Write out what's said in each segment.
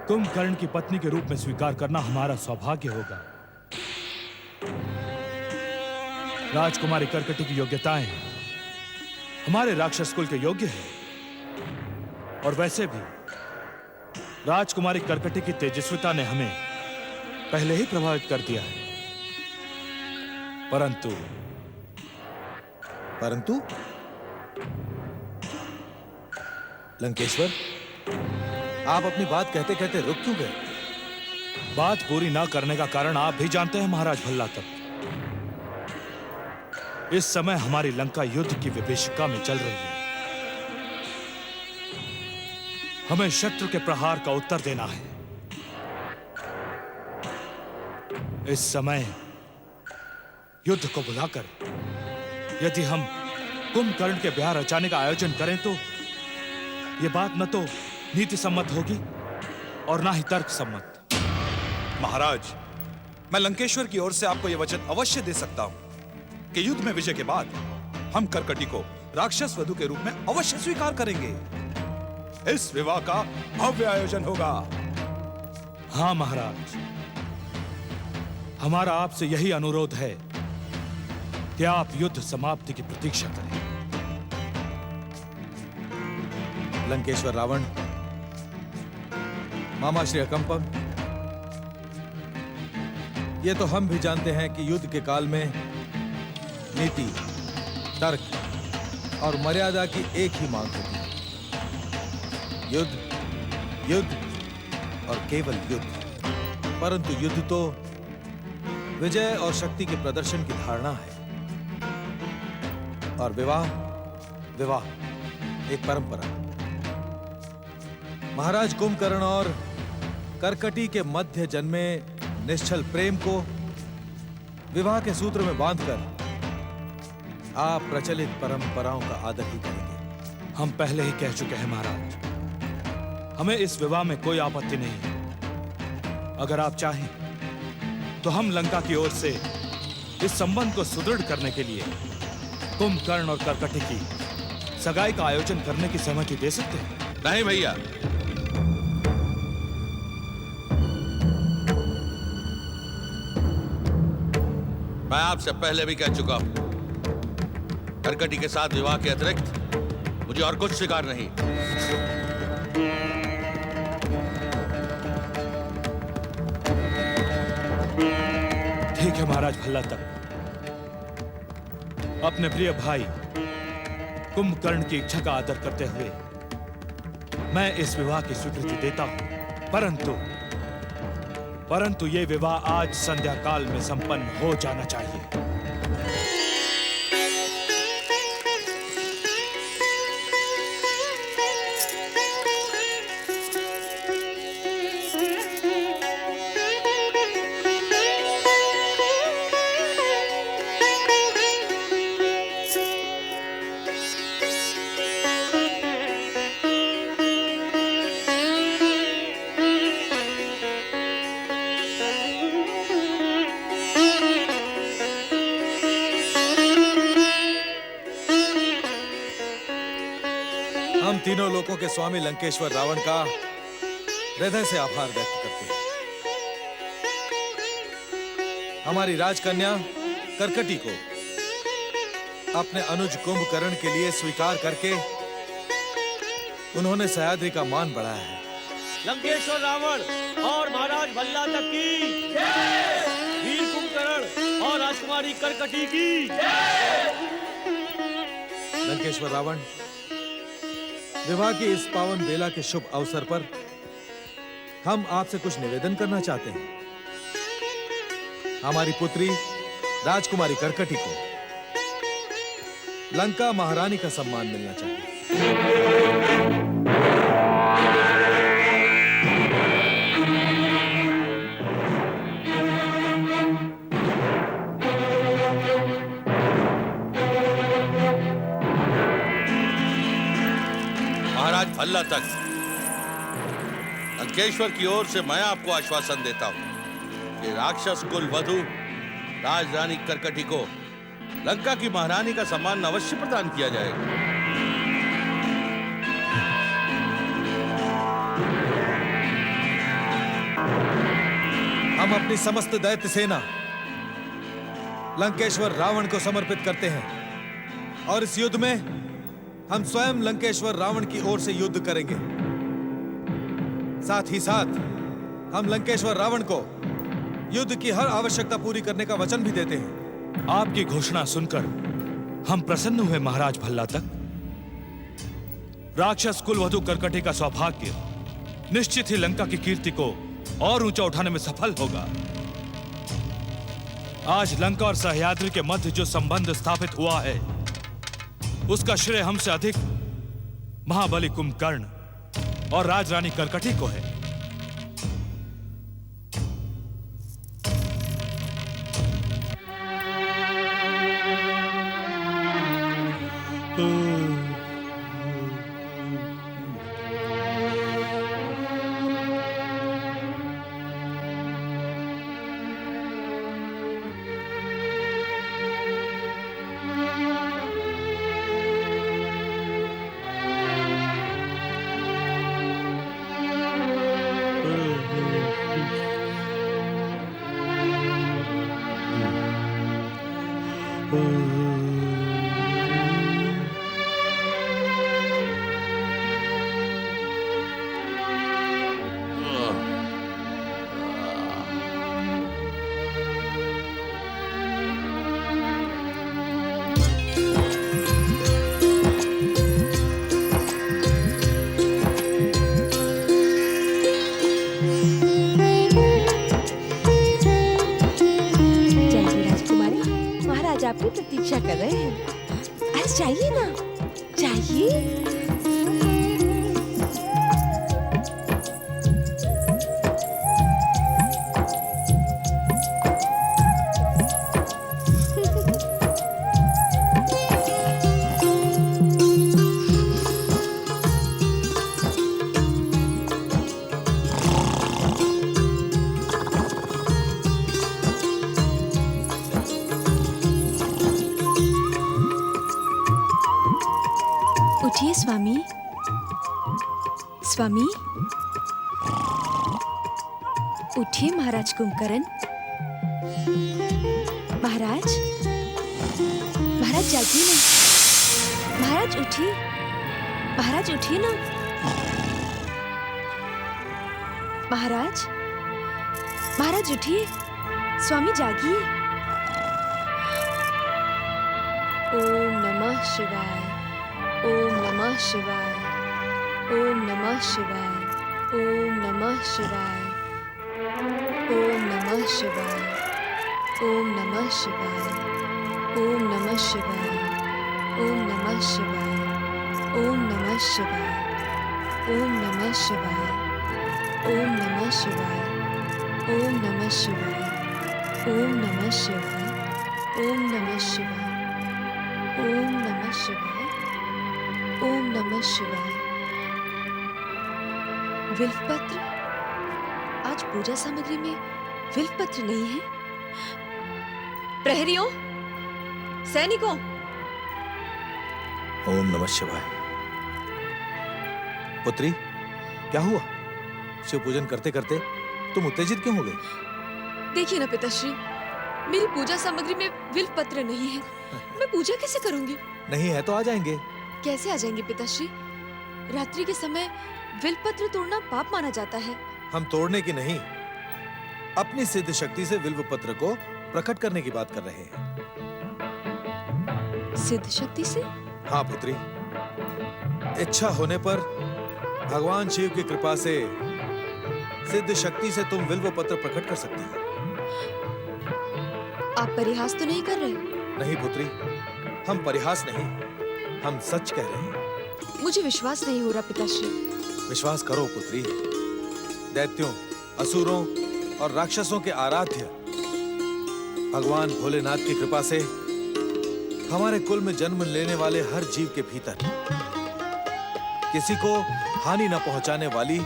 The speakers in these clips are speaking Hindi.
कुंभकर्ण की पत्नी के रूप में स्वीकार करना हमारा सौभाग्य होगा। राजकुमारी कर्कटी की योग्यताएं हमारे राक्षस कुल के योग्य है, और वैसे भी राजकुमारी कर्कटी की तेजस्विता ने हमें पहले ही प्रभावित कर दिया है। परंतु लंकेश्वर, आप अपनी बात कहते कहते रुक क्यों गए? बात पूरी ना करने का कारण आप भी जानते हैं महाराज भल्लातक। इस समय हमारी लंका युद्ध की विभीषिका में चल रही है। हमें शत्रु के प्रहार का उत्तर देना है। इस समय युद्ध को बुलाकर यदि हम कुंभकर्ण के ब्याह रचाने का आयोजन करें तो यह बात न तो नीति सम्मत होगी और ना ही तर्क सम्मत। महाराज, मैं लंकेश्वर की ओर से आपको यह वचन अवश्य दे सकता हूं कि युद्ध में विजय के बाद हम कर्कटी को राक्षस वधू के रूप में अवश्य स्वीकार करेंगे। इस विवाह का भव्य आयोजन होगा। हां महाराज, हमारा आपसे यही अनुरोध है कि आप युद्ध समाप्ति की प्रतीक्षा करें। लंकेश्वर रावण, मामा श्री अकंपम, ये तो हम भी जानते हैं कि युद्ध के काल में नीति, तर्क और मर्यादा की एक ही मांग होती है। युद्ध, युद्ध और केवल युद्ध। परंतु युद्ध तो विजय और शक्ति के प्रदर्शन की धारणा है, और विवाह, विवाह एक परंपरा। महाराज कुंभकर्ण और कर्कटी के मध्य जन्मे निश्चल प्रेम को विवाह के सूत्र में बांधकर आप प्रचलित परंपराओं का आदर ही करेंगे। हम पहले ही कह चुके हैं महाराज, हमें इस विवाह में कोई आपत्ति नहीं है। अगर आप चाहें तो हम लंका की ओर से इस संबंध को सुदृढ़ करने के लिए कुंभकर्ण और कर्कटी की सगाई का आयोजन करने की सहमति दे सकते हैं। नहीं भैया, मैं आपसे पहले भी कह चुका हूं, कर्कटी के साथ विवाह के अतिरिक्त मुझे और कुछ स्वीकार नहीं। ठीक है महाराज भल्लातक, अपने प्रिय भाई कुंभकर्ण की इच्छा का आदर करते हुए मैं इस विवाह की स्वीकृति देता हूं। परंतु ये विवाह आज संध्या काल में संपन्न हो जाना चाहिए। हम तीनों लोकों के स्वामी लंकेश्वर रावण का हृदय से आभार व्यक्त करते हैं। हमारी राजकन्या कर्कटी को अपने अनुज कुंभकर्ण के लिए स्वीकार करके उन्होंने सह्याद्री का मान बढ़ाया है। लंकेश्वर रावण और महाराज भल्लातक की वीर कुंभकर्ण और राजकुमारी कर्कटी की। लंकेश्वर रावण, विवाह की इस पावन बेला के शुभ अवसर पर हम आपसे कुछ निवेदन करना चाहते हैं। हमारी पुत्री राजकुमारी कर्कटी को लंका महारानी का सम्मान मिलना चाहिए। महाराज भल्लातक, लंकेश्वर की ओर से मैं आपको आश्वासन देता हूं कि राक्षस कुल वधू राजरानी कर्कटी को लंका की महारानी का सम्मान अवश्य प्रदान किया जाएगा। हम अपनी समस्त दैत्य सेना लंकेश्वर रावण को समर्पित करते हैं और इस युद्ध में हम स्वयं लंकेश्वर रावण की ओर से युद्ध करेंगे। साथ ही साथ हम लंकेश्वर रावण को युद्ध की हर आवश्यकता पूरी करने का वचन भी देते हैं। आपकी घोषणा सुनकर हम प्रसन्न हुए महाराज भल्लातक। राक्षस कुलवधु करकटी का सौभाग्य निश्चित ही लंका की कीर्ति को और ऊंचा उठाने में सफल होगा। आज लंका और सह्याद्री के मध्य जो संबंध स्थापित हुआ है उसका श्रेय हमसे अधिक महाबली कुंभकर्ण और राजरानी करकटी को है। आपकी प्रतीक्षा कर रहे हैं। अरे जाइए ना, जाइए। उठिए स्वामी। स्वामी उठिए महाराज कुंभकर्ण। महाराज, महाराज जागिए ना। महाराज उठिए, महाराज उठिए ना। महाराज, महाराज उठिए। स्वामी जागिए। ओम नमः शिवाय, ओम नमः शिवाय, ओम नमः शिवाय, ओम नमः शिवाय, ओम नमः शिवाय, ओम नमः शिवाय, ओम नमः शिवाय, ओम नमः शिवाय, ओम नमः शिवाय, ओम नमः शिवाय, ओम नमः शिवाय, ओम नमः शिवाय, ओम नमः शिवाय, ओम नमः शिवाय, ओम नमः शिवाय, ओम नमः शिवाय। विल्वपत्र? आज पूजा सामग्री में विल्वपत्र नहीं है। प्रहरियों, सैनिकों। ओम नमः शिवाय। पुत्री, क्या हुआ? शिव पूजन करते करते तुम उत्तेजित क्यों हो गई? देखिए ना पिताश्री, मेरी पूजा सामग्री में विल्वपत्र नहीं है। मैं पूजा कैसे करूंगी? नहीं है तो आ जाएंगे। कैसे आ जाएंगे पिताश्री? रात्रि के समय विल्वपत्र तोड़ना पाप माना जाता है। हम तोड़ने की नहीं, अपनी सिद्ध शक्ति से विल्वपत्र को प्रकट करने की बात कर रहे हैं। सिद्ध शक्ति से? हाँ पुत्री, इच्छा होने पर भगवान शिव की कृपा से सिद्ध शक्ति से तुम विल्वपत्र प्रकट कर सकती हो। आप परिहास तो नहीं कर रहे? नहीं पुत्री, हम परिहास नहीं, हम सच कह रहे हैं। मुझे विश्वास नहीं हो रहा पिताश्री। विश्वास करो पुत्री। दैत्यों, असुरों और राक्षसों के आराध्य भगवान भोलेनाथ की कृपा से हमारे कुल में जन्म लेने वाले हर जीव के भीतर किसी को हानि न पहुंचाने वाली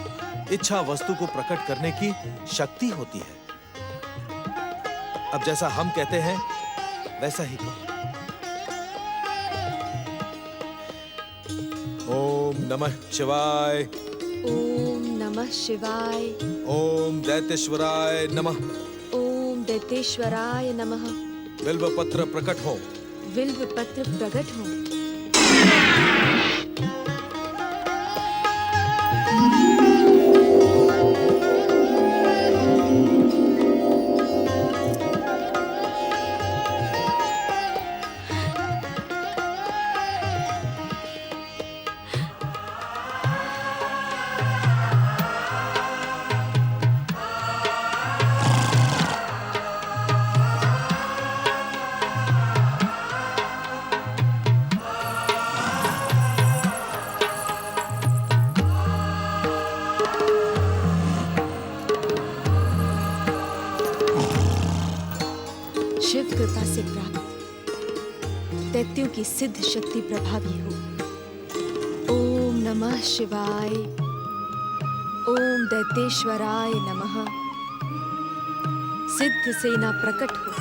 इच्छा वस्तु को प्रकट करने की शक्ति होती है। अब जैसा हम कहते हैं वैसा ही करो। ओम नमः शिवाय, ओम नमः शिवाय। ओम दैतेश्वराय नमः। ओम दैतेश्वराय नमः। बिल्वपत्र प्रकट हो। विल्व पत्र प्रकट हो। शिव कृपा से प्राप्त दैत्यों की सिद्ध शक्ति प्रभावी हो। ओम नमः शिवाय। ओम दैतेश्वराय नमः। सिद्ध सेना प्रकट हो।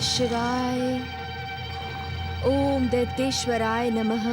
शिवाय। ओम दैतेश्वराय नमः।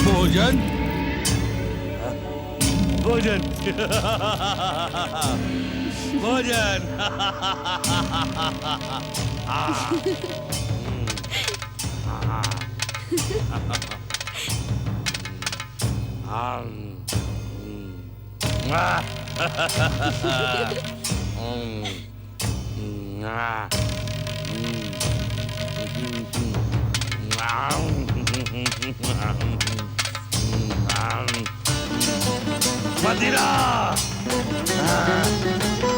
भोजन भोजन भोजन मदिरा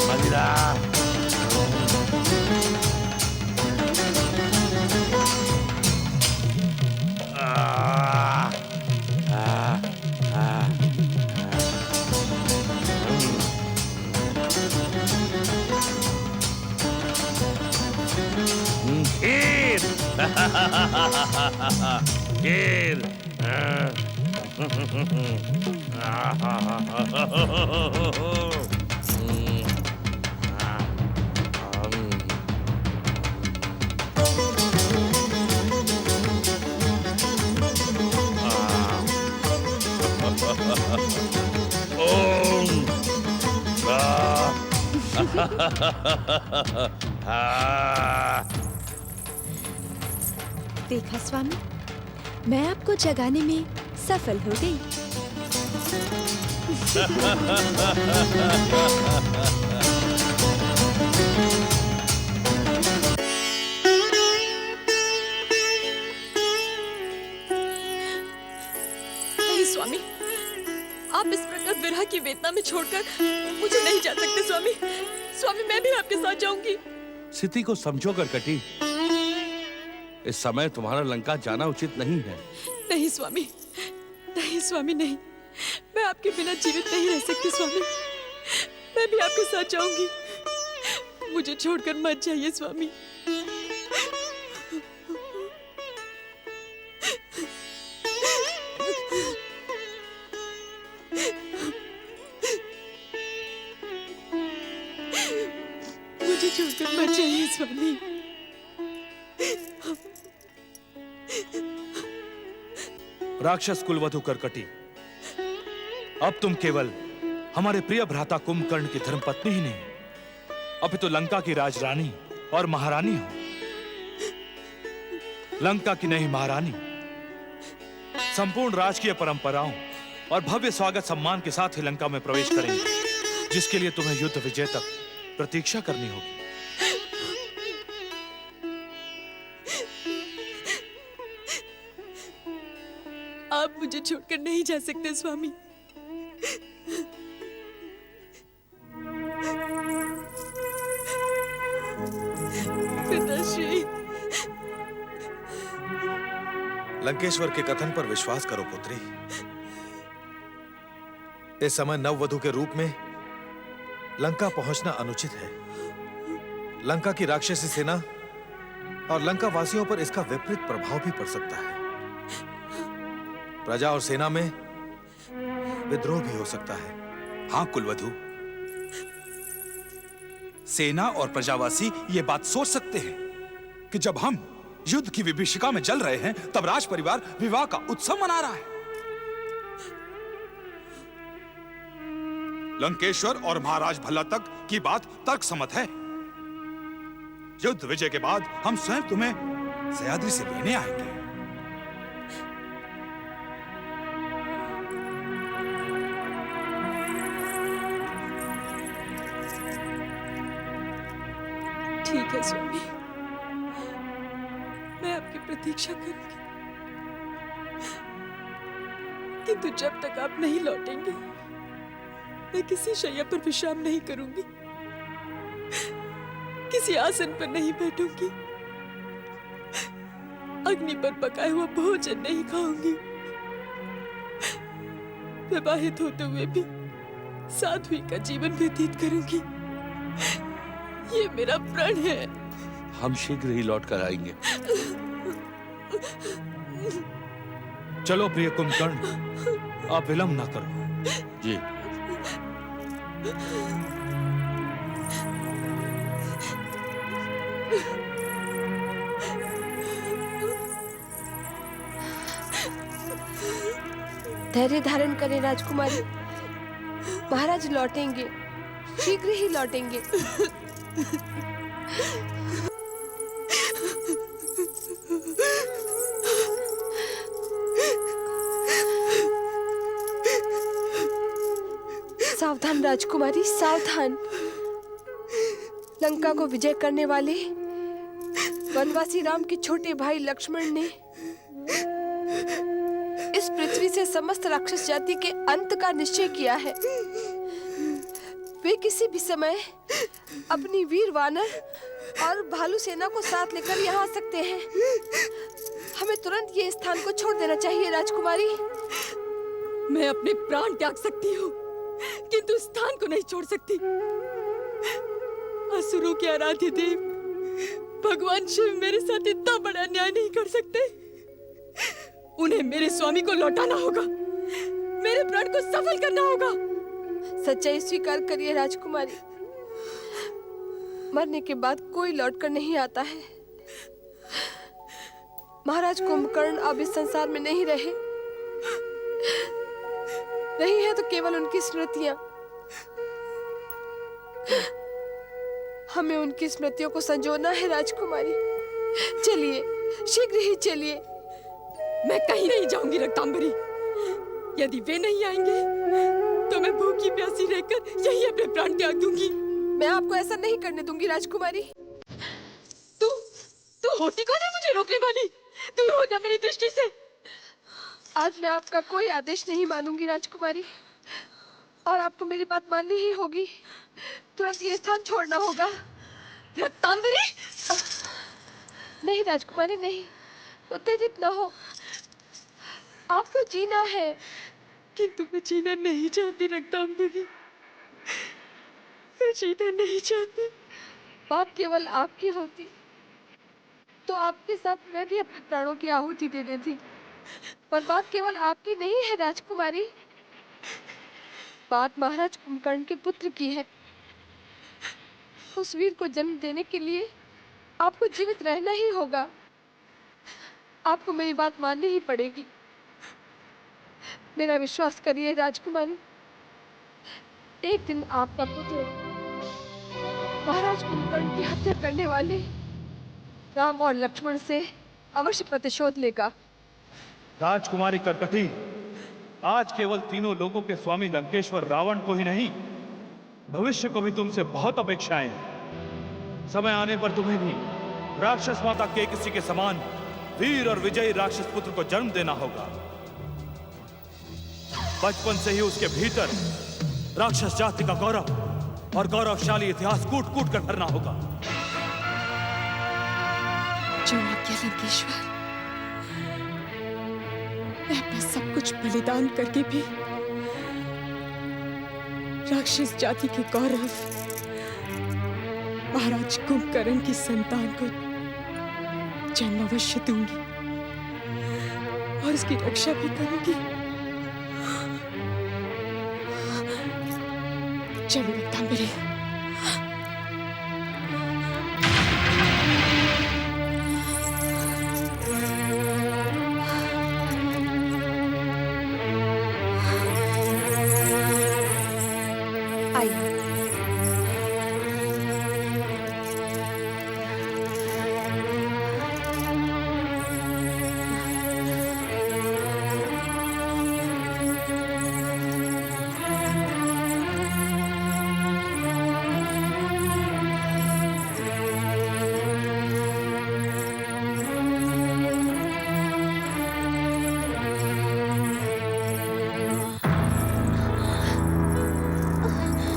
मदिरा खीर खीर देखा स्वामी, मैं आपको जगाने में सफल हो गई। नहीं स्वामी, आप इस प्रकार विरह की वेदना में छोड़कर मुझे नहीं जा सकते स्वामी। स्वामी, मैं भी आपके साथ जाऊंगी। स्थिति को समझो करकटी, इस समय तुम्हारा लंका जाना उचित नहीं है। नहीं स्वामी, नहीं स्वामी, नहीं। मैं आपके बिना जीवित नहीं रह सकती स्वामी। मैं भी आपके साथ जाऊंगी। मुझे छोड़कर मत जाइए स्वामी। मुझे छोड़कर मत जाइए स्वामी। राक्षस कुलवधु करकटी, अब तुम केवल हमारे प्रिय भ्राता कुंभकर्ण की धर्मपत्नी ही नहीं, अपितु लंका की राजरानी और महारानी हो। लंका की नहीं महारानी संपूर्ण राजकीय परंपराओं और भव्य स्वागत सम्मान के साथ ही लंका में प्रवेश करेंगे, जिसके लिए तुम्हें युद्ध विजय तक प्रतीक्षा करनी होगी। आप मुझे छोड़कर नहीं जा सकते स्वामी। पिताश्री, लंकेश्वर के कथन पर विश्वास करो पुत्री। इस समय नववधु के रूप में लंका पहुंचना अनुचित है। लंका की राक्षसी सेना और लंका वासियों पर इसका विपरीत प्रभाव भी पड़ सकता है। प्रजा और सेना में विद्रोह भी हो सकता है। हाँ कुलवधु, सेना और प्रजावासी ये बात सोच सकते हैं कि जब हम युद्ध की विभीषिका में जल रहे हैं, तब राज परिवार विवाह का उत्सव मना रहा है। लंकेश्वर और महाराज भल्ला तक की बात तर्कसम्मत है। युद्ध विजय के बाद हम स्वयं तुम्हें सह्याद्री से लेने आएंगे। ठीक है स्वामी, मैं आपकी प्रतीक्षा करूंगी, किंतु जब तक आप नहीं लौटेंगे मैं किसी शैया पर विश्राम नहीं करूंगी, किसी आसन पर नहीं बैठूंगी, अग्नि पर पकाया हुआ भोजन नहीं खाऊंगी। विवाहित होते हुए भी साध्वी का जीवन व्यतीत करूंगी। ये मेरा प्रण है। हम शीघ्र ही लौट कर आएंगे। चलो प्रिय कुंभकर्ण, आप विलंब ना करो। जी। धैर्य धारण करें राजकुमारी, महाराज लौटेंगे, शीघ्र ही लौटेंगे। सावधान राजकुमारी, सावधान। लंका को विजय करने वाले वनवासी राम के छोटे भाई लक्ष्मण ने इस पृथ्वी से ने समस्त राक्षस जाति के अंत का निश्चय किया है। वे किसी भी समय अपनी वीर वानर और भालू सेना को साथ लेकर यहाँ आ सकते हैं। हमें तुरंत ये स्थान को छोड़ देना चाहिए राजकुमारी। मैं अपने प्राण त्याग सकती हूँ, किंतु स्थान को नहीं छोड़ सकती। असुरों के आराध्य देव भगवान शिव मेरे साथ इतना बड़ा अन्याय नहीं कर सकते। उन्हें मेरे स्वामी को लौटाना होगा, मेरे प्राण को सफल करना होगा। सच्चाई स्वीकार करिए राजकुमारी, मरने के बाद कोई लौटकर नहीं आता है। महाराज कुंभकर्ण अब इस संसार में नहीं रहे, नहीं है तो केवल उनकी स्मृतियां। हमें उनकी स्मृतियों को संजोना है राजकुमारी। चलिए, शीघ्र ही चलिए। मैं कहीं नहीं जाऊंगी रक्तांबरी। यदि वे नहीं आएंगे तो मैं भूखी प्यासी रहकर यहीं अपने प्राण त्याग दूंगी। मैं आपको ऐसा नहीं करने दूंगी राजकुमारी। तू होती कौन है मुझे रोकने वाली? दूर हो जा मेरी दृष्टि से। आज मैं आपका कोई आदेश नहीं मानूंगी राजकुमारी, और आपको मेरी बात माननी ही होगी। तुरंत ये स्थान छोड़ना होगा। रक्तांबरी! नहीं राजकुमारी, नहीं, उत्तेजित न हो। आपको जीना है। किंतु मैं जीना नहीं चाहती रक्तांबरी, मैं जीना नहीं चाहती। बात केवल आपकी होती तो आपके साथ मैं भी अपने प्राणों की आहुति दे देती, पर बात केवल आपकी नहीं है राजकुमारी। बात महाराज कुंभकर्ण के पुत्र की है। उस वीर को जन्म देने के लिए आपको जीवित रहना ही होगा। आपको मेरी बात माननी ही पड़ेगी। मेरा विश्वास करिए राजकुमारी, एक दिन आपका पुत्र महाराज कुंभकर्ण की हत्या करने वाले राम और लक्ष्मण से अवश्य प्रतिशोध लेगा। राजकुमारी करकटी, आज केवल तीनों लोगों के स्वामी लंकेश्वर रावण को ही नहीं, भविष्य को भी तुमसे बहुत अपेक्षाएं हैं। समय आने पर तुम्हें भी राक्षस माता के किसी के समान वीर और विजयी राक्षस पुत्र को जन्म देना होगा। बचपन से ही उसके भीतर राक्षस जाति का गौरव और गौरवशाली इतिहास कूट कूट कर भरना होगा। जो आज्ञा लंकेश्वर। मैं अपना सब कुछ बलिदान करके भी राक्षस जाति के गौरव महाराज कुंभकर्ण की संतान को जन्म अवश्य दूंगी और उसकी रक्षा भी करूंगी। चलो रक्तांबरी।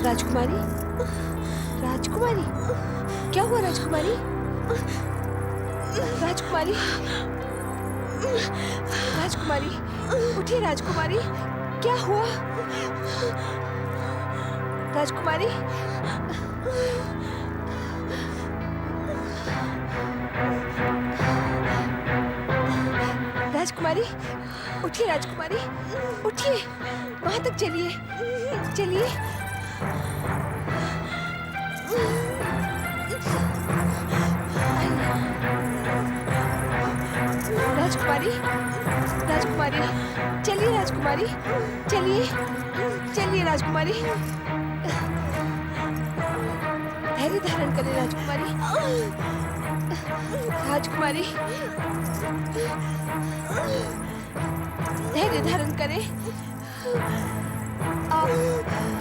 राजकुमारी, राजकुमारी, क्या हुआ राजकुमारी? राजकुमारी, राजकुमारी, उठिए राजकुमारी, क्या हुआ? राजकुमारी, राजकुमारी, उठिए राजकुमारी, उठिए, वहां तक चलिए, चलिए। राजकुमारी, राजकुमारी, चलिए राजकुमारी, चलिए, चलिए राजकुमारी। धैर्य धारण करें राजकुमारी, राजकुमारी, धैर्य धारण करें। आप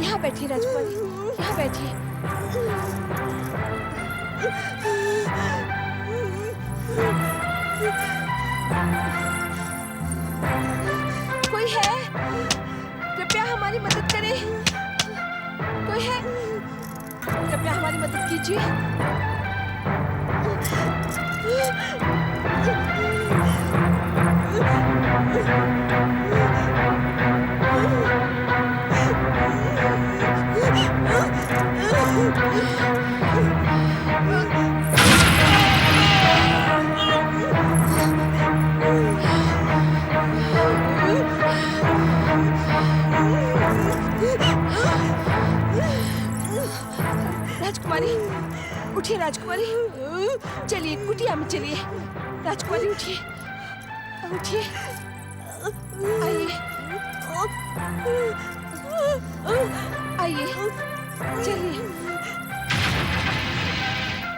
यहाँ बैठिए राजकुमारी, यहाँ बैठिए। कोई कोई है? कृपया हमारी मदद करें। कोई है? कृपया हमारी मदद कीजिए। राजकुमारी, उठिए राजकुमारी। चलिए कुटिया में चलिए। राजकुमारी उठिए, उठिए, आइए, आइए, चलिए।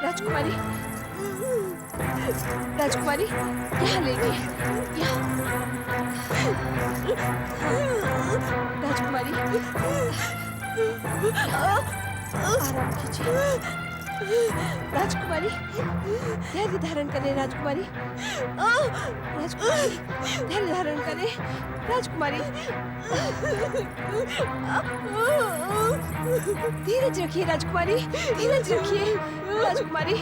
राजकुमारी, राजकुमारी, यहाँ लेटिए, यहाँ। राजकुमारी, आराम कीजिए। राजकुमारी, धैर्य धारण करें राजकुमारी। राजकुमारी, धैर्य धारण करें राजकुमारी। धीरज रखिए राजकुमारी, धीरज रखिए राजकुमारी।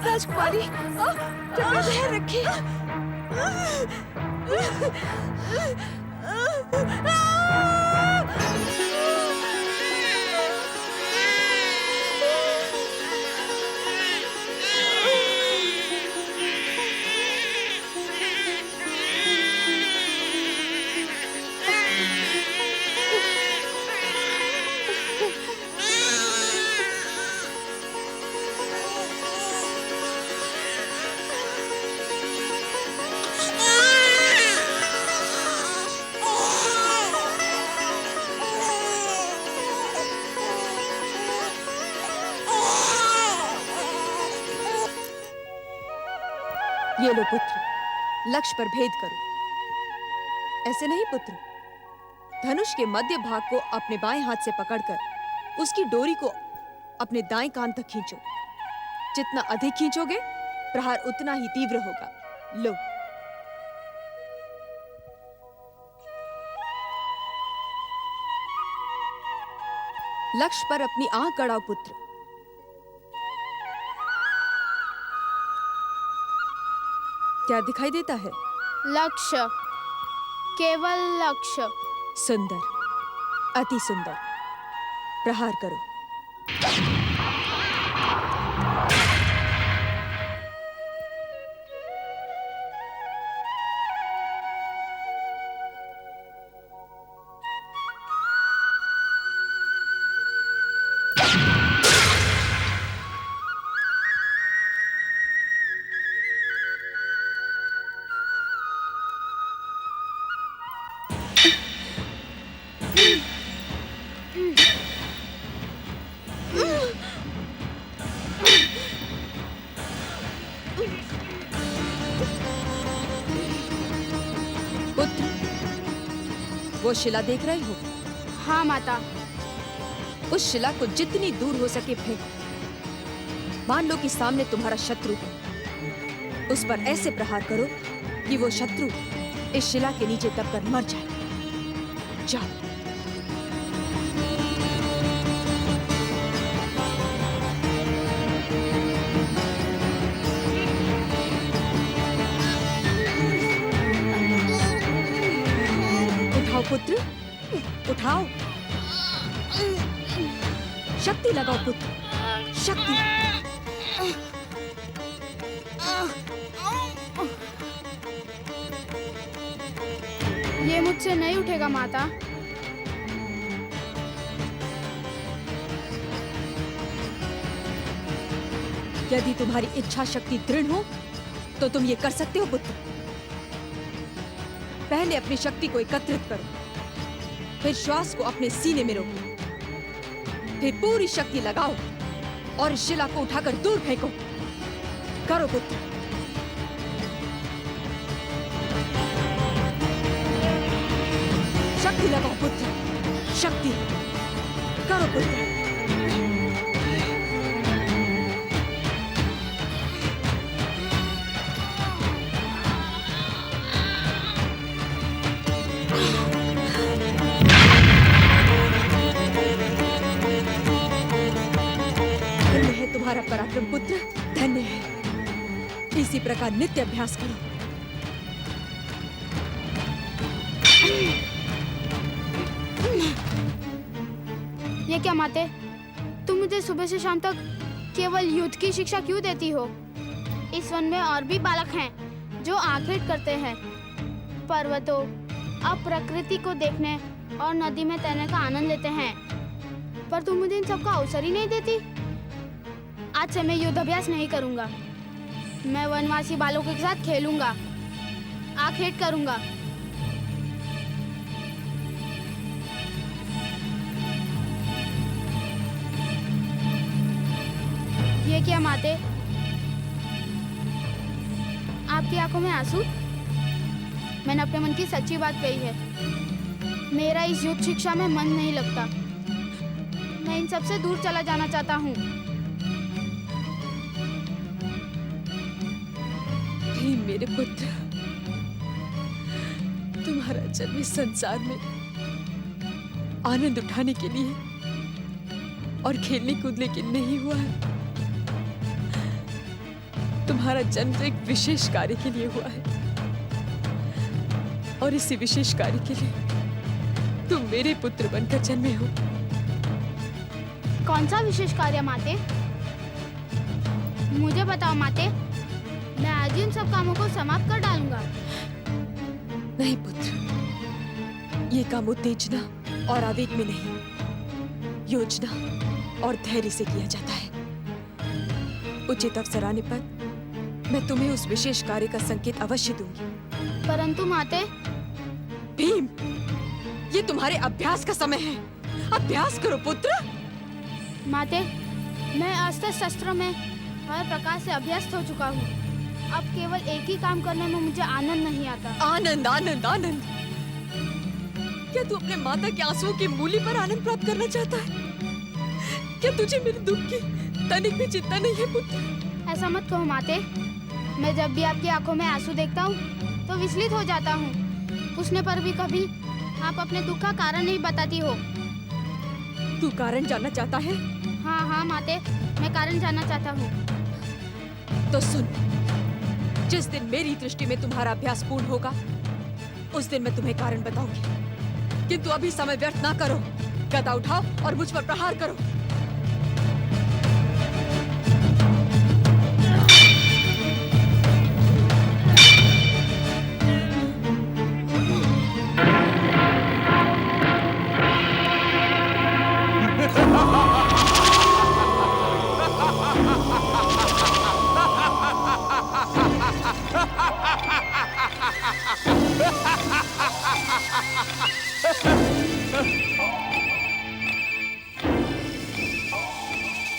राजकुमारी, कृपया धैर्य रखिए। ये लो पुत्र, लक्ष्य पर भेद करो। ऐसे नहीं पुत्र, धनुष के मध्य भाग को अपने बाएं हाथ से पकड़कर उसकी डोरी को अपने दाएं कान तक खींचो। जितना अधिक खींचोगे प्रहार उतना ही तीव्र होगा। लो। लक्ष्य पर अपनी आंख गड़ाओ पुत्र। क्या दिखाई देता है? लक्ष्य, केवल लक्ष्य। सुंदर, अति सुंदर। प्रहार करो। वो शिला देख रहे हो? हाँ माता। उस शिला को जितनी दूर हो सके फेंको। मान लो कि सामने तुम्हारा शत्रु है। उस पर ऐसे प्रहार करो कि वो शत्रु इस शिला के नीचे दबकर मर जाए। जाओ। पुत्र, उठाओ। शक्ति लगाओ पुत्र, शक्ति। ये मुझसे नहीं उठेगा माता। यदि तुम्हारी इच्छा शक्ति दृढ़ हो तो तुम ये कर सकते हो पुत्र। पहले अपनी शक्ति को एकत्रित करो, फिर श्वास को अपने सीने में रोको, फिर पूरी शक्ति लगाओ और इस शिला को उठाकर दूर फेंको। करो पुत्र। शक्ति लगाओ पुत्र, शक्ति। करो पुत्र। तुम्हारा पराक्रम पुत्र धन्य है। इसी प्रकार नित्य अभ्यास करो। ये क्या माते, तुम मुझे सुबह से शाम तक केवल युद्ध की शिक्षा क्यों देती हो? इस वन में और भी बालक हैं जो आखेट करते हैं, पर्वतों और प्रकृति को देखने और नदी में तैरने का आनंद लेते हैं, पर तुम मुझे इन सबका अवसर ही नहीं देती। आज से मैं युद्ध अभ्यास नहीं करूंगा। मैं वनवासी बालकों के साथ खेलूंगा, आखेट करूंगा। ये क्या माते, आपकी आंखों में आंसू? मैंने अपने मन की सच्ची बात कही है। मेरा इस युद्ध शिक्षा में मन नहीं लगता। मैं इन सब से दूर चला जाना चाहता हूँ। मेरे पुत्र, तुम्हारा जन्म इस संसार में आनंद उठाने के लिए और खेलने कूदने के लिए नहीं हुआ है। तुम्हारा जन्म तो एक विशेष कार्य के लिए हुआ है, और इसी विशेष कार्य के लिए तुम मेरे पुत्र बनकर जन्मे हो। कौन सा विशेष कार्य माते? मुझे बताओ माते, मैं आज ही इन सब कामों को समाप्त कर डालूंगा। नहीं पुत्र, ये काम उत्तेजना और आवेग में नहीं, योजना और धैर्य से किया जाता है। उचित अवसर आने पर मैं तुम्हें उस विशेष कार्य का संकेत अवश्य दूंगी। परंतु माते। भीम, ये तुम्हारे अभ्यास का समय है। अभ्यास करो पुत्र। माते, मैं अस्त्र शस्त्रों में हर प्रकार से अभ्यस्त हो चुका हूँ। अब केवल एक ही काम करने में मुझे आनंद नहीं आता। आनंद, आनंद, आनंद? क्या तू अपने माता के आंसुओं की मूली पर आनंद प्राप्त करना चाहता है? क्या तुझे मेरे दुख की तनिक भी चिंता नहीं है पुत्र? ऐसा मत कहो माते। मैं जब भी आपकी आंखों में आंसू देखता हूँ तो विचलित हो जाता हूँ। पूछने पर भी कभी आप अपने दुख का कारण नहीं बताती हो। तू कारण जानना चाहता है? हाँ हाँ माते, मैं कारण जानना चाहता हूँ। तो सुन, जिस दिन मेरी दृष्टि में तुम्हारा अभ्यास पूर्ण होगा, उस दिन मैं तुम्हें कारण बताऊंगी। किंतु अभी समय व्यर्थ ना करो। गदा उठाओ और मुझ पर प्रहार करो।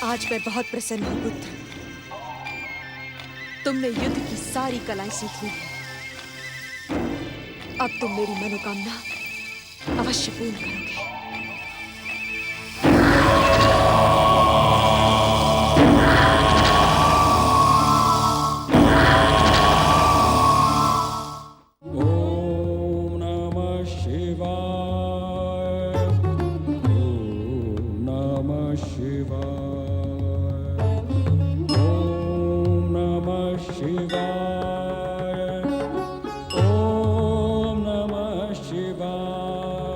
आज मैं बहुत प्रसन्न हूँ पुत्र। तुमने युद्ध की सारी कलाएं सीख ली हैं। अब तुम मेरी मनोकामना अवश्य पूर्ण करोगे।